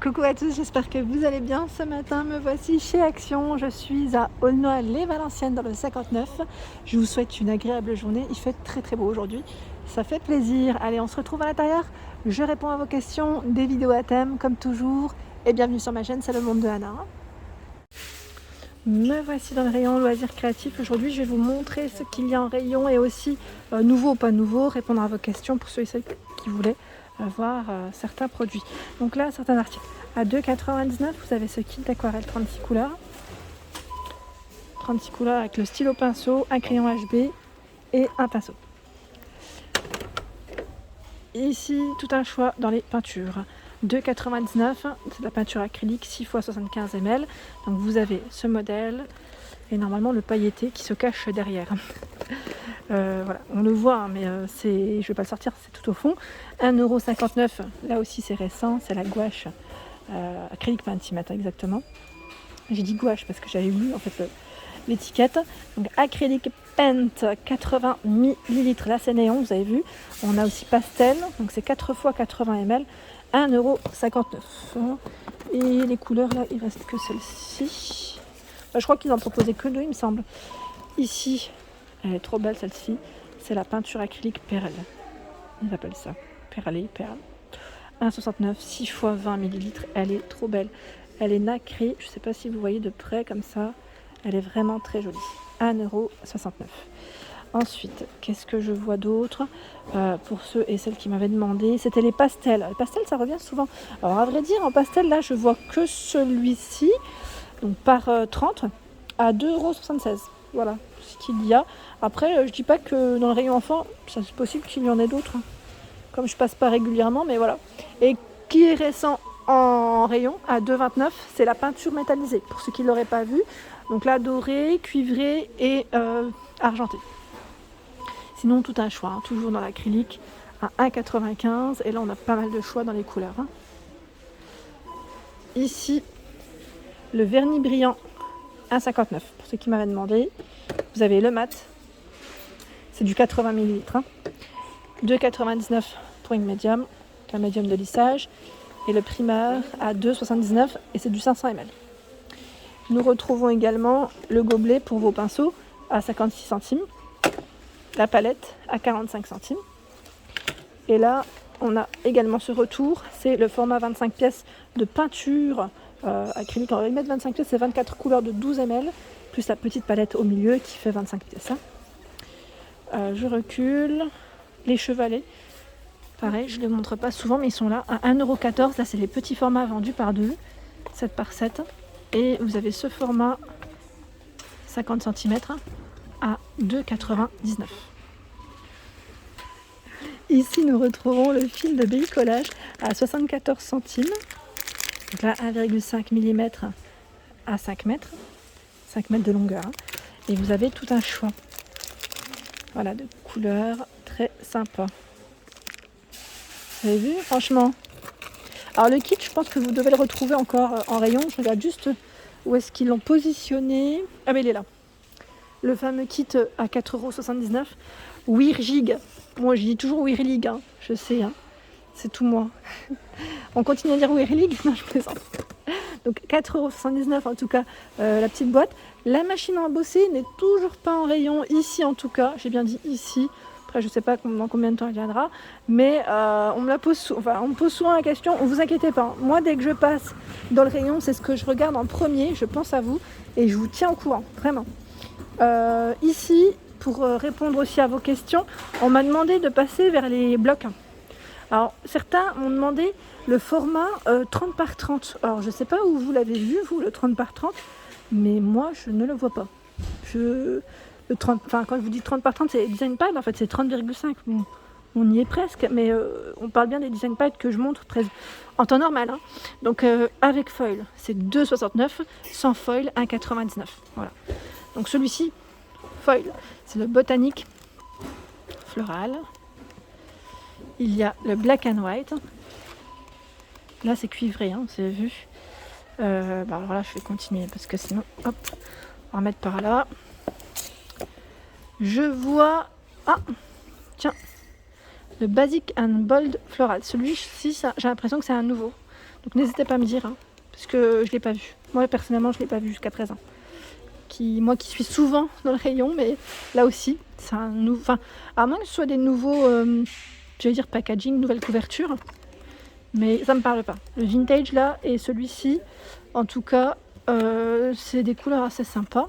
Coucou à tous, j'espère que vous allez bien. Ce matin, me voici chez Action. Je suis à Aulnoy-les-Valenciennes dans le 59. Je vous souhaite une agréable journée. Il fait très très beau aujourd'hui. Ça fait plaisir. Allez, on se retrouve à l'intérieur. Je réponds à vos questions, des vidéos à thème comme toujours. Et bienvenue sur ma chaîne, c'est le monde de Anna. Me voici dans le rayon loisirs créatifs. Aujourd'hui, je vais vous montrer ce qu'il y a en rayon et aussi, nouveau ou pas nouveau, répondre à vos questions pour ceux et celles qui voulaient voir certains produits. Donc là, certains articles. À 2,99 €, vous avez ce kit d'aquarelle 36 couleurs. 36 couleurs avec le stylo pinceau, un crayon HB et un pinceau. Ici, tout un choix dans les peintures. 2,99 €, c'est de la peinture acrylique 6 x 75 ml. Donc vous avez ce modèle et normalement le pailleté qui se cache derrière. Voilà, on le voit, mais je ne vais pas le sortir, c'est tout au fond. 1,59 €, là aussi c'est récent, c'est la gouache acrylique pentimètre exactement. J'ai dit gouache parce que j'avais lu en fait l'étiquette. Donc acrylique paint 80 ml, là c'est néon, vous avez vu. On a aussi pastel, donc c'est 4 x 80 ml, 1,59 €. Et les couleurs là, il reste que celle-ci. Je crois qu'ils en proposaient que deux, il me semble. Ici, elle est trop belle celle-ci, c'est la peinture acrylique perle. Ils appellent ça perlée, perle. 1,69 €, 6 x 20 ml, elle est trop belle. Elle est nacrée, je ne sais pas si vous voyez de près comme ça. Elle est vraiment très jolie. 1,69 €. Ensuite, qu'est-ce que je vois d'autre pour ceux et celles qui m'avaient demandé, c'était les pastels. Les pastels, ça revient souvent. Alors à vrai dire, en pastel, là, je vois que celui-ci, donc par 30 à 2,76 €. Voilà ce qu'il y a. Après, je dis pas que dans le rayon enfant, c'est possible qu'il y en ait d'autres. Comme je passe pas régulièrement, mais voilà. Et qui est récent en rayon à 2,29 €, c'est la peinture métallisée. Pour ceux qui ne l'auraient pas vu, donc là doré, cuivré et argenté. Sinon tout un choix, hein, toujours dans l'acrylique à 1,95 €. Et là on a pas mal de choix dans les couleurs. Hein. Ici, le vernis brillant 1,59 € pour ceux qui m'avaient demandé. Vous avez le mat, c'est du 80 ml. Hein. 2,99 € pour une médium, un médium de lissage. Et le primeur à 2,79 € et c'est du 500 ml. Nous retrouvons également le gobelet pour vos pinceaux à 56 centimes. La palette à 45 centimes. Et là, on a également ce retour, c'est le format 25 pièces de peinture acrylique. On va y mettre 25 pièces, c'est 24 couleurs de 12 ml, plus la petite palette au milieu qui fait 25 pièces. Hein. Je recule. Les chevalets, pareil, je ne les montre pas souvent, mais ils sont là à 1,14 €. Là, c'est les petits formats vendus par 2, 7 par 7. Et vous avez ce format 50 cm à 2,99 €. Ici, nous retrouvons le fil de bricolage à 74 centimes. Donc là, 1,5 mm à 5 mètres. 5 mètres de longueur. Hein. Et vous avez tout un choix. Voilà, de couleurs très sympa. Vous avez vu, franchement. Alors le kit, je pense que vous devez le retrouver encore en rayon. Je regarde juste où est-ce qu'ils l'ont positionné. Ah mais il est là. Le fameux kit à 4,79 €. Wirlig. Moi je dis toujours Wirlig, hein. Je sais, hein. C'est tout moi. On continue à dire Wirlig. Non, je plaisante. Donc 4,79 € en tout cas, la petite boîte. La machine à embosser n'est toujours pas en rayon, ici en tout cas, j'ai bien dit ici. Après je ne sais pas dans combien de temps elle viendra, mais on me pose souvent la question, ne vous inquiétez pas. Moi dès que je passe dans le rayon, c'est ce que je regarde en premier, je pense à vous et je vous tiens au courant, vraiment. Ici, pour répondre aussi à vos questions, on m'a demandé de passer vers les blocs. Alors certains m'ont demandé le format 30 par 30. Alors je ne sais pas où vous l'avez vu, vous, le 30 par 30, mais moi je ne le vois pas. Quand je vous dis 30 par 30, c'est design pad, en fait c'est 30,5. Bon, on y est presque, mais on parle bien des design pads que je montre en temps normal. Hein. Donc avec foil, c'est 2,69 €, sans foil, 1,99 €. Voilà. Donc celui-ci, foil, c'est le botanique floral. Il y a le black and white. Là, c'est cuivré, hein, vous avez vu. Alors là, je vais continuer parce que sinon, hop, on va mettre par là. Je vois... Ah, tiens, le basic and bold floral. Celui-ci, j'ai l'impression que c'est un nouveau. Donc n'hésitez pas à me dire, hein, parce que je ne l'ai pas vu. Moi personnellement je ne l'ai pas vu jusqu'à présent. Moi qui suis souvent dans le rayon, mais là aussi, c'est un nouveau. Enfin, à moins que ce soit des nouveaux, j'allais dire packaging, nouvelle couverture, mais ça me parle pas. Le vintage là et celui-ci, en tout cas, c'est des couleurs assez sympas.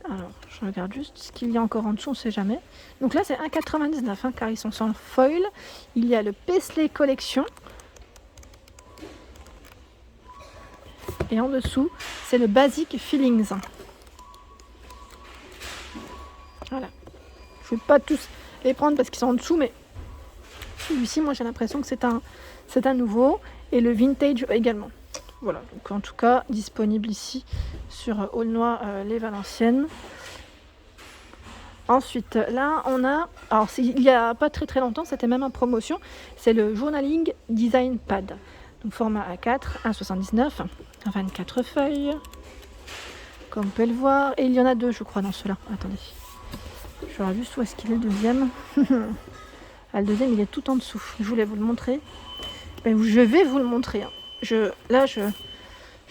Alors, je regarde juste ce qu'il y a encore en dessous, on sait jamais. Donc là, c'est 1,99 hein, car ils sont sans foil. Il y a le Paisley Collection. Et en dessous, c'est le Basic Feelings. Voilà. Je ne vais pas tous les prendre parce qu'ils sont en dessous, mais celui-ci, moi, j'ai l'impression que c'est un nouveau. Et le vintage également. Voilà. Donc, en tout cas, disponible ici sur Aulnoy les Valenciennes. Ensuite, là, on a... Alors, il n'y a pas très très longtemps, c'était même en promotion. C'est le Journaling Design Pad. Donc, format A4, 1,79, 24 feuilles. Comme vous pouvez le voir. Et il y en a 2, je crois, dans ceux-là. Attendez. Je regarde juste où est-ce qu'il est, le deuxième. Ah, le deuxième, il est tout en dessous. Je voulais vous le montrer. Mais je vais vous le montrer. Hein. Je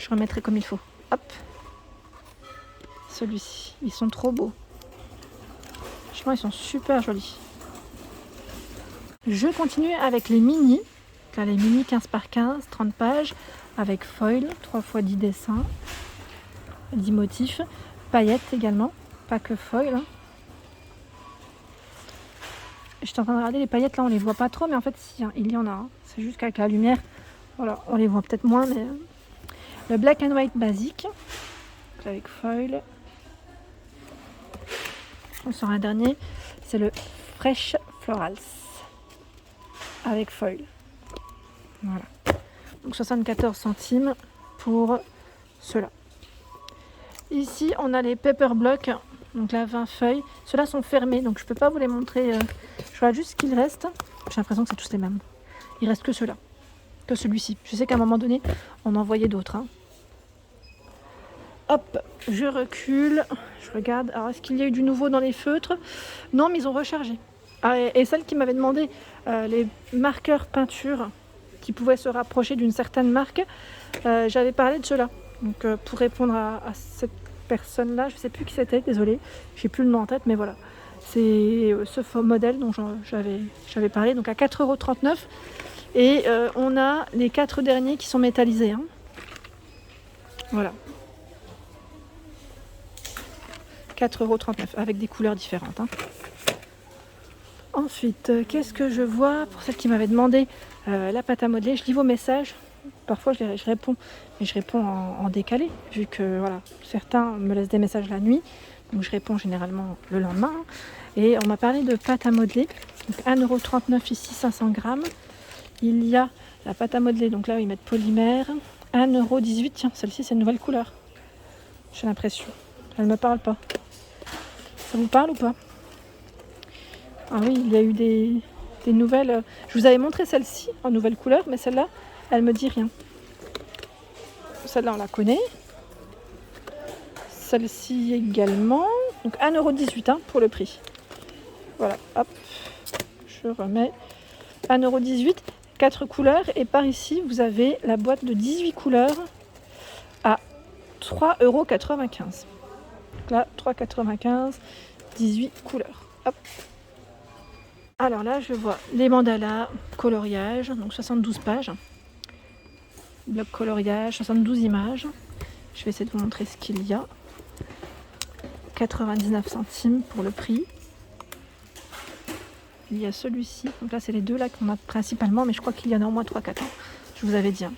remettrai comme il faut. Hop. Celui-ci. Ils sont trop beaux. Franchement, ils sont super jolis. Je continue avec les mini. Là, les mini 15 par 15, 30 pages, avec foil, 3 x 10 dessins, 10 motifs, paillettes également, pas que foil. Hein. Je suis en train de regarder les paillettes, là on les voit pas trop, mais en fait si, hein, il y en a. Hein. C'est juste qu'avec la lumière, voilà, on les voit peut-être moins, mais... Le black and white basique, avec foil. On sort un dernier, c'est le Fresh Florals, avec foil. Voilà. Donc 74 centimes pour ceux-là. Ici, on a les paper blocks. Donc là, 20 feuilles. Ceux-là sont fermés, donc je ne peux pas vous les montrer. Je regarde juste ce qu'il reste. J'ai l'impression que c'est tous les mêmes. Il reste que ceux-là. Que celui-ci. Je sais qu'à un moment donné, on en voyait d'autres. Hein. Hop, je recule. Je regarde. Alors, est-ce qu'il y a eu du nouveau dans les feutres? Non, mais ils ont rechargé. Ah, et celle qui m'avait demandé les marqueurs peinture qui pouvaient se rapprocher d'une certaine marque, j'avais parlé de cela. Donc pour répondre à cette personne-là, je ne sais plus qui c'était, désolée, j'ai plus le nom en tête, mais voilà. C'est ce modèle dont j'avais parlé, donc à 4,39 €. Et on a les 4 derniers qui sont métallisés. Hein. Voilà. 4,39 € avec des couleurs différentes. Hein. Ensuite, qu'est-ce que je vois pour celle qui m'avait demandé la pâte à modeler? Je lis vos messages. Parfois, je réponds, mais je réponds en décalé, vu que voilà, certains me laissent des messages la nuit, donc je réponds généralement le lendemain. Hein. Et on m'a parlé de pâte à modeler, donc 1,39 € ici, 500 grammes. Il y a la pâte à modeler, donc là ils mettent polymère, 1,18 €. Tiens, celle-ci c'est une nouvelle couleur. J'ai l'impression. Elle ne me parle pas. Ça vous parle ou pas? Ah oui, il y a eu des nouvelles. Je vous avais montré celle-ci en nouvelle couleur, mais celle-là, elle me dit rien. Celle-là, on la connaît. Celle-ci également. Donc 1,18 € hein, pour le prix. Voilà, hop. Je remets 1,18 €, 4 couleurs. Et par ici, vous avez la boîte de 18 couleurs à 3,95 €. Donc là, 3,95 €, 18 couleurs. Hop. Alors là, je vois les mandalas coloriage, donc 72 pages. Bloc coloriage, 72 images. Je vais essayer de vous montrer ce qu'il y a. 99 centimes pour le prix. Il y a celui-ci. Donc là, c'est les deux là qu'on a principalement, mais je crois qu'il y en a au moins 3-4 ans. Je vous avais dit. Hein.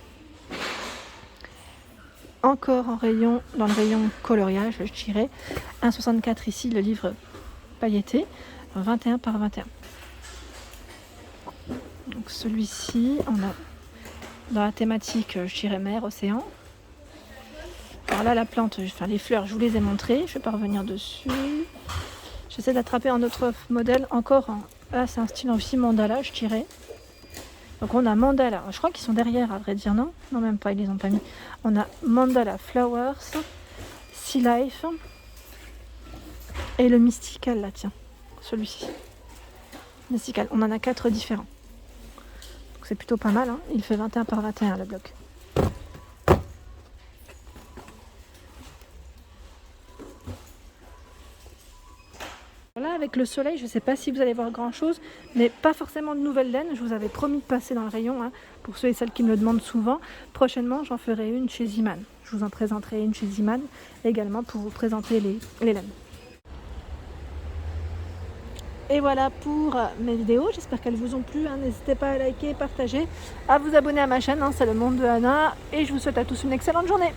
Encore dans le rayon coloriage, je dirais. 1,64 € ici, le livre pailleté. 21 par 21. Donc celui-ci, on a dans la thématique, je dirais mer, océan. Alors là, la plante, enfin les fleurs, je vous les ai montrées. Je ne vais pas revenir dessus. J'essaie d'attraper un autre modèle. Encore, là c'est un style aussi mandala, je dirais. Donc on a mandala. Je crois qu'ils sont derrière, à vrai dire, non? Non, même pas, ils les ont pas mis. On a mandala flowers, sea life et le mystical, là, tiens. Celui-ci. Mystical. On en a 4 différents. Donc c'est plutôt pas mal, hein. Il fait 21 par 21 le bloc. Là, avec le soleil, je ne sais pas si vous allez voir grand chose, mais pas forcément de nouvelles laines. Je vous avais promis de passer dans le rayon, hein, pour ceux et celles qui me le demandent souvent. Prochainement, j'en ferai une chez Ziman. Je vous en présenterai une chez Ziman également pour vous présenter les laines. Et voilà pour mes vidéos, j'espère qu'elles vous ont plu, hein. N'hésitez pas à liker, partager, à vous abonner à ma chaîne, hein, c'est le monde de Anna, et je vous souhaite à tous une excellente journée.